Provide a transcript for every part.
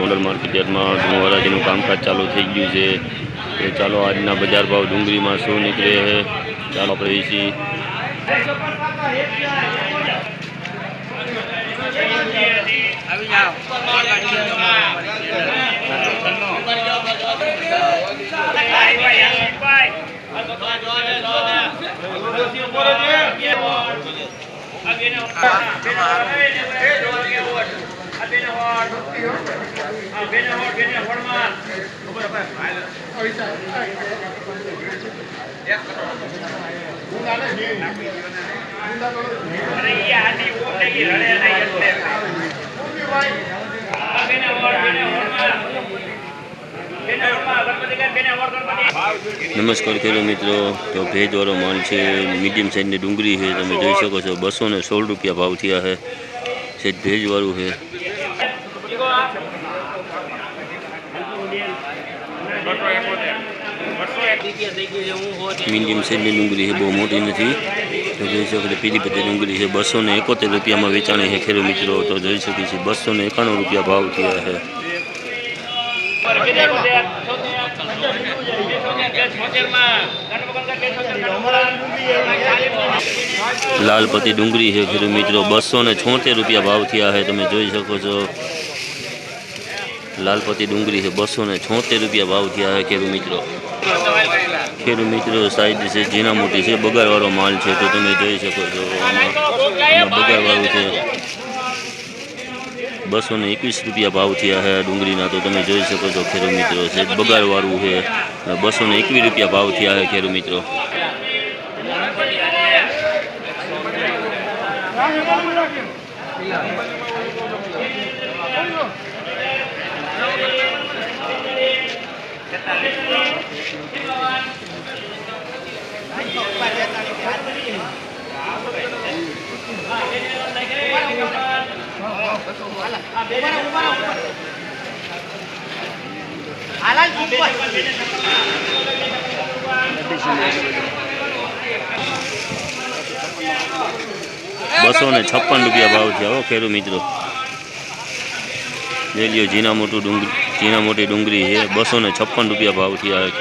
ગોંડલ માર્કેટયાર્ડમાં હરાજીનું કામકાજ ચાલુ થઈ ગયું છે। તો ચાલો આજના બજાર ભાવ ડુંગળીમાં શું નીકળે છે ચાલો આપણે છીએ। नमस्कार खेडूत मित्रों। तो भेजवाळो माल है, मीडियम साइज की डूंगरी है, तमे जोई शको छो 216 रुपया भाव थया है। सेज भेजवाळू है। मीडियम साइज की डूंगरी है, बहुत मोटी नहीं। तो जोई शको छो पीली पत्ती डूंगरी है 271 रुपया में वेचाणी है खेडूत मित्रों। तो जोई शकी छो 291 रुपया भाव थया है। लाल पत्ती डूंगरी है खेडूत मित्रों 276 रुपया भाव थया है। तमे जोई शको छो लाल पत्ती डूंगरी है 276 रुपया भाव थया है खेडूत मित्रों। खेडूत मित्रों साइज से झीना मोटी से बगार वाळो माल है। तो तमे जोई शको छो बगार वाळो है 221 रुपया भाव थया है डूंगरी ना। तो तमे जोई शको छो खेडूत मित्रों से बगार वाळू है 221 रुपया भाव थया है खेडूत मित्रों। बसो ने 56 रुपया भाव थया हो खेडूत मित्रों। ले लियो झीना मोटी डूंगरी है 256 रुपया भाव थया है।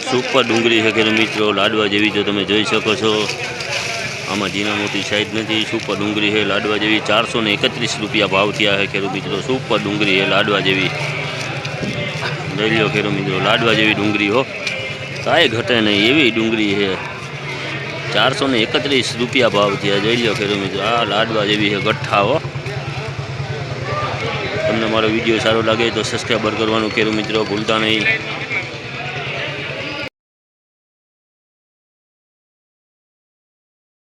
सुपर डूंगरी है खेडूत मित्रों लाडवा जेवी। जो तमे जोई शको छो आमा झीना मोटी साइज नहीं। सुपर डूंगरी है लाडवा जेवी 431 रुपया भाव थया है खेडूत मित्रों। सुपर डूंगरी है लाडवा जेवी। लई लो खेडूत मित्रों लाडवा जेवी डूंगरी हो, काई घटे नहीं एवी डूंगरी है। 431 रुपया भाव थया। जोई लो खेडूत मित्रों आ लाडवा जेवी है गठ्ठा हो। तमने मारो विडियो सारो लगे तो सब्सक्राइब करवानुं खेडूत मित्रों भूलता नहीं।